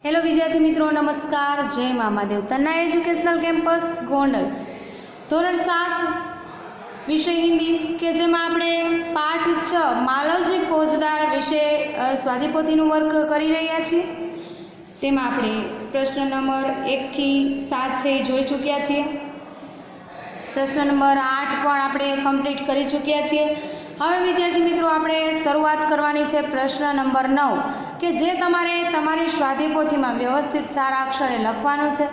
Hello विद्यार्थी मित्रों, नमस्कार। जय महादेव। तन्ना एज्युकेशनल केम्पस गोंडल धोरण 7 विषय हिंदी के जेमां आपणे पाठ 6 मालवजी फौजदार विषे स्वाधीपोथीनुं वर्क करी रह्या छीए। तेमां आपणे प्रश्न नंबर 1 થી 7 छे जोई चूक्या छीए। प्रश्न नंबर 8 पण आपणे कम्प्लीट करी चूक्या छीए। हवे विद्यार्थी मित्रों आपणे शरूआत करवानी छे प्रश्न नंबर 9 के जे तमारे तमारी स्वाधीपोथीमां व्यवस्थित सारा अक्षरे लखवानुं छे,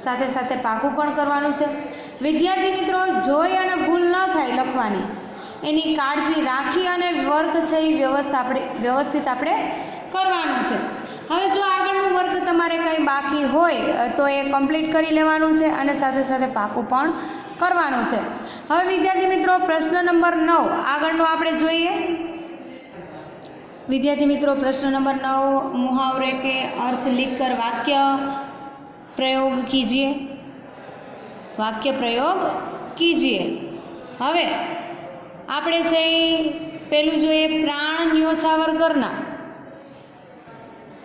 साथे साथे पाकું पण करवानुं छे। विद्यार्थी मित्रों जोई अने भूल न थाय लखवानी एनी काळजी राखी अने वर्क छे ई व्यवस्थित आपणे करवानुं छे। हवे जो आगळनुं वर्क तमारे कंई बाकी होय तो ए कम्प्लीट करी लेवानुं छे अने साथे साथे पाकું पण करवानुं छे। हवे विद्यार्थी मित्रों प्रश्न नंबर 9 आगळनो आपणे जोईए। विद्यार्थी मित्रों प्रश्न नंबर 9 मुहावरे के अर्थ लिखकर वाक्य प्रयोग कीजिए। वाक्य प्रयोग कीजिए। हवे आपणे छे पेलुं जोईए प्राण न्योछावर करना।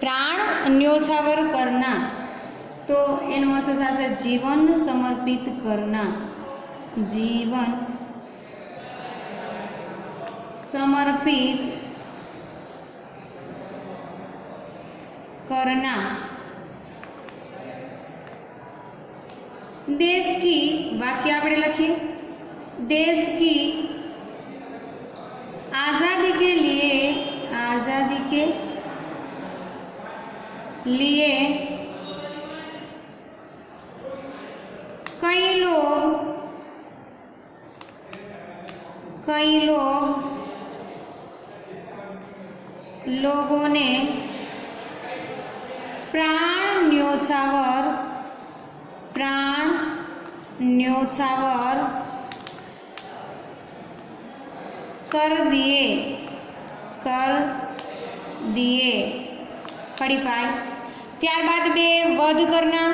प्राण न्योछावर करना तो एनो अर्थ थशे जीवन समर्पित करना। जीवन समर्पित करना। देश की वाक्य आपणे लखीए। देश की आज़ादी के लिए कई लोगों ने प्राण न्योछावर कर दिए। खड़ी पाई। त्यारबाद बे वध करना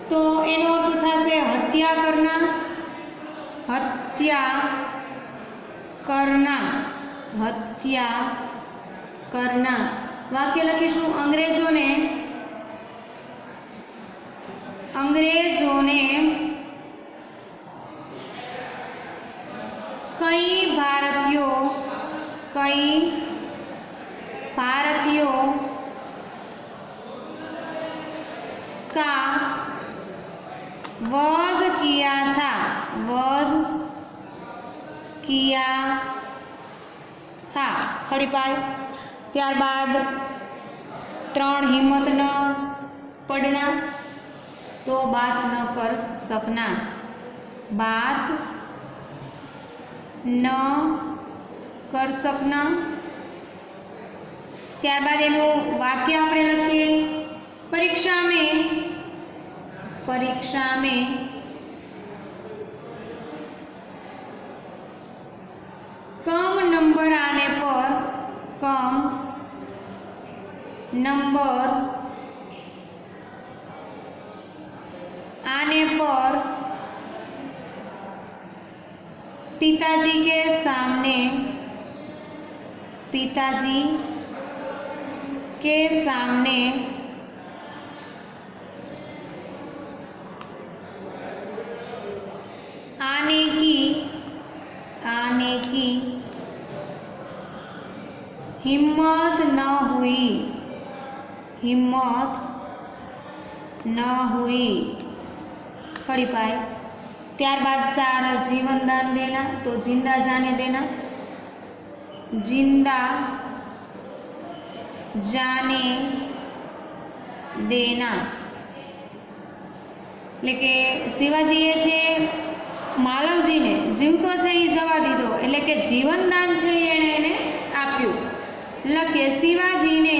तो एनो अर्थ थशे हत्या करना। हत्या करना। वाक्य लखीशुं अंग्रेजों ने कई भारतीयों का वध किया था। खड़ी पाई। त्यारबाद 3 हिम्मत न पड़ना तो बात न कर सकना। बात न कर सकना। त्यारबाद एनु वाक्य आपणे लखीए परीक्षा में कम नंबर आने पर पिताजी के सामने आने की हिम्मत न हुई। खड़ी पाई। त्यारबाद 4 जीवन दान देना तो जिंदा जाने देना। जिंदा जाने देना એટલે કે શિવાજીએ છે માલવજીને જીવતો છે એ જવા દીધો, એટલે કે જીવનદાન છે એણે એને આપ્યું। લખીએ શિવાજીને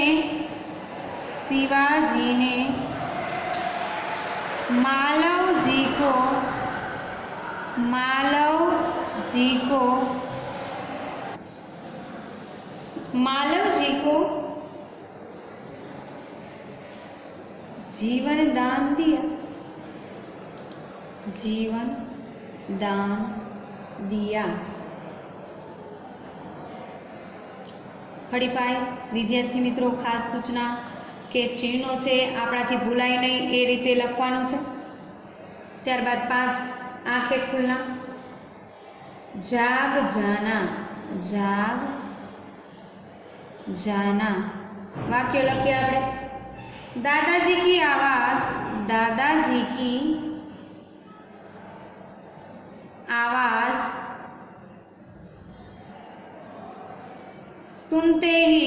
मालवजी को जीवन दान दिया। खड़ी पाई। विद्यार्थी मित्रों खास सूचना કે ચિહ્નો છે આપણાથી ભૂલાય નહીં એ રીતે લખવાનું છે। ત્યારબાદ 5 આંખે ખુલના, જાગ જાના, જાગ जाना। वाक्य लखिए आपणे, दादाजी की आवाज, दादाजी की आवाज सुनते ही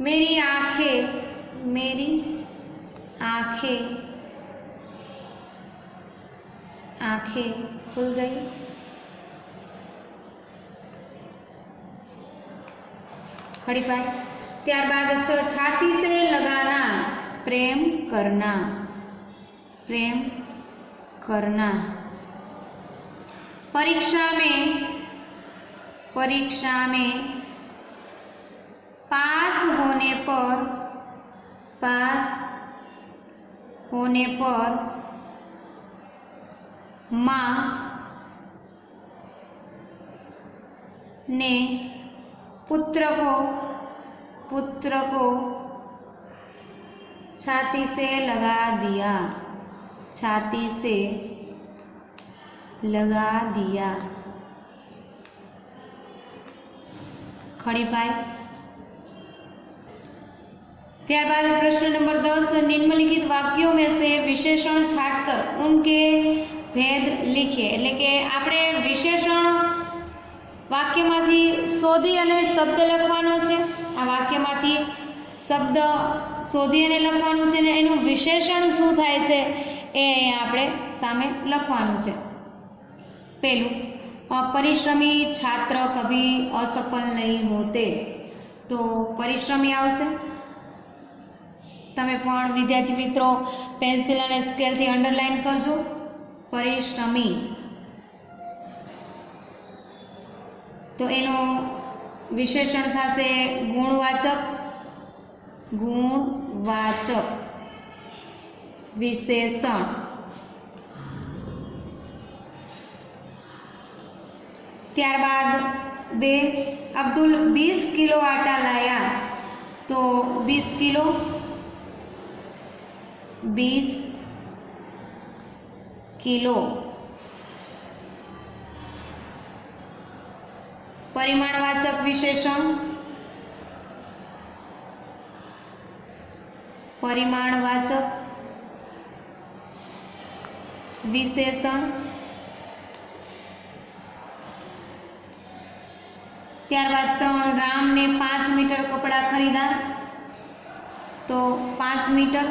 मेरी आंखें खुल गई। खड़ी पाई। त्यारबाद 6 छाती से लगाना, प्रेम करना, प्रेम करना। परीक्षा में पास होने पर माँ ने पुत्र को छाती से लगा दिया, छाती से लगा दिया। खड़ी पाई। त्यारबाद प्रश्न नंबर 10, निम्नलिखित वाक्यों में से विशेषण छांटकर उनके भेद लिखिए। એટલે કે આપણે વિશેષણ વાક્યમાંથી શોધી અને શબ્દ લખવાનો છે। આ વાક્યમાંથી શબ્દ શોધી અને લખવાનું છે ને એનું વિશેષણ શું થાય છે એ અહીંયા આપણે સામે લખવાનું છે। પહેલું, परिश्रमी छात्र कभी असफल नहीं होते, तो परिश्रमी आवशे। तमे पण विद्यार्थी मित्रों पेन्सिल अने स्केल थी अंडरलाइन करजो, परिश्रमी। तो एनो विशेषण थशे गुणवाचक, गुणवाचक विशेषण। त्यारबाद 2, अब्दुल 20 किलो आटा लाया, तो 20 किलो, 20 किलो। परिमाणवाचक विशेषण, परिमाणवाचक विशेषण। त्यारबाद 3, राम ने 5 मीटर कपड़ा खरीदा, तो 5 मीटर।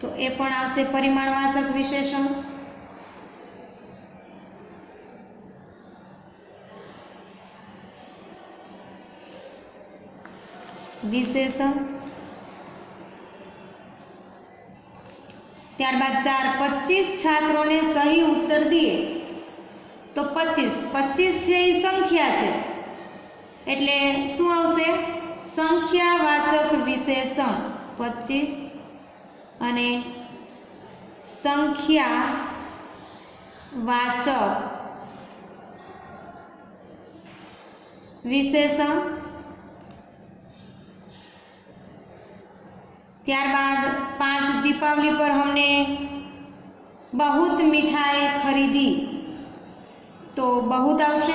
तो ए पण आवशे परिमाणवाचक विशेषण। विशेषण। त्यारबाद 4, 25 छात्रों ने सही उत्तर दिए, तो 25 छे ई संख्या छे एटले शुं आवशे संख्यावाचक विशेषण 25 अने संख्यावाचक विशेषण। त्यारबाद 5, दीपावली पर हमने बहुत मिठाई खरीदी, तो बहुत आवशे,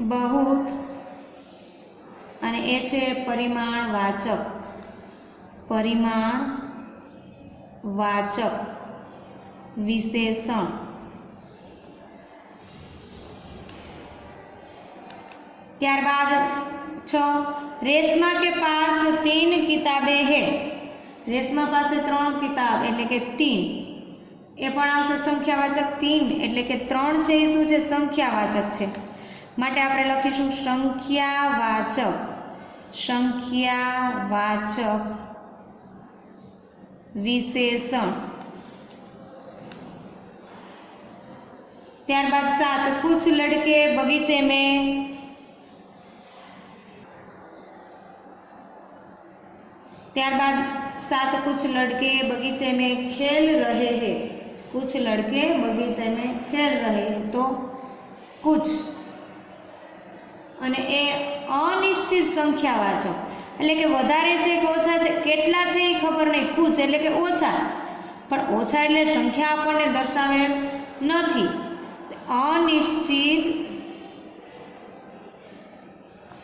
बहुत अने ए छे परिमाणवाचक, परिमाणवाचक विशेषण। त्यारबाद 6, रेशमा के पास 3 किताबें है, रेशमा पास 3 किताब एटले के 3। ए पण आवशे संख्यावाचक 3 एटले के 3 छे ई शुं छे संख्यावाचक छे, माटे आपणे लखीशुं संख्यावाचक, संख्यावाचक विशेषण। त्यारबाद 7, कुछ लड़के बगीचे में त्यारबाद साथ कुछ लड़के बगीचे में खेल रहे हैं। कुछ लड़के बगीचे में खेल रहे हैं तो कुछ અને એ અનિશ્ચિત સંખ્યાવાચક એટલે કે વધારે છે કે ઓછા છે, કેટલા છે એ ખબર નહીં, કુછ એટલે કે ઓછા, પણ ઓછા એટલે સંખ્યા આપણને દર્શાવેલ નથી. અનિશ્ચિત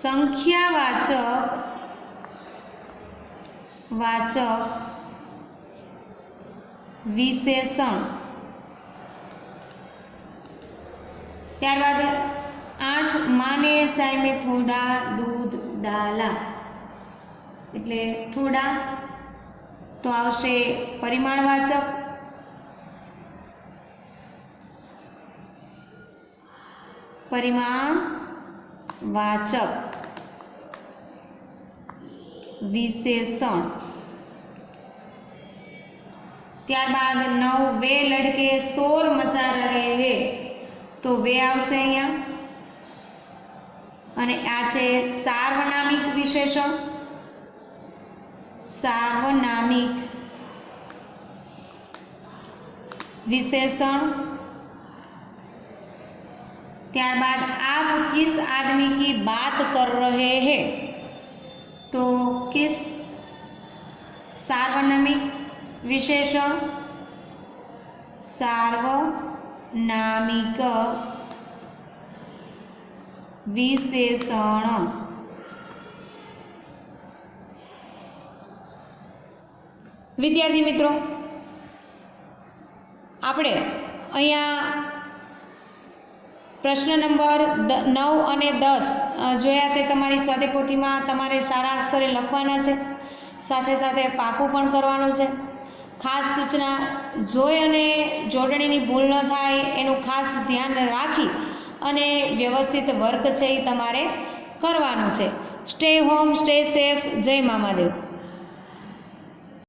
સંખ્યાવાચક વિશેષણ. ત્યારબાદ 8 माँ ने चाय में थोड़ा दूध डाला એટલે થોડા તો આવશે પરિમાણવાચક. પરિમાણવાચક વિશેષણ. ત્યારબાદ 9 वे लड़के शोर मचा रहे हैं तो वे આવશે અહીંયા અને આ છે સાર્વનામિક વિશેષણ. સાર્વનામિક विशेषण. ત્યારબાદ आप किस आदमी की बात कर रहे हैं तो किस सार्वनामिक विशेषण. सार्वनामिक विशेषण. विद्यार्थी मित्रों આપણે અહીંયા પ્રશ્ન નંબર 9 અને 10 જોયા. તે તમારી સ્વાધ્યાયપોથીમાં તમારે સારા અક્ષરે લખવાના છે, સાથે સાથે પાકું પણ કરવાનું છે. ખાસ સૂચના, જોઈ અને જોડણીની ભૂલ ન થાય એનું ખાસ ધ્યાન રાખી અને વ્યવસ્થિત વર્ક છે એ તમારે કરવાનું છે. Stay home, stay safe. જય મામાદેવ.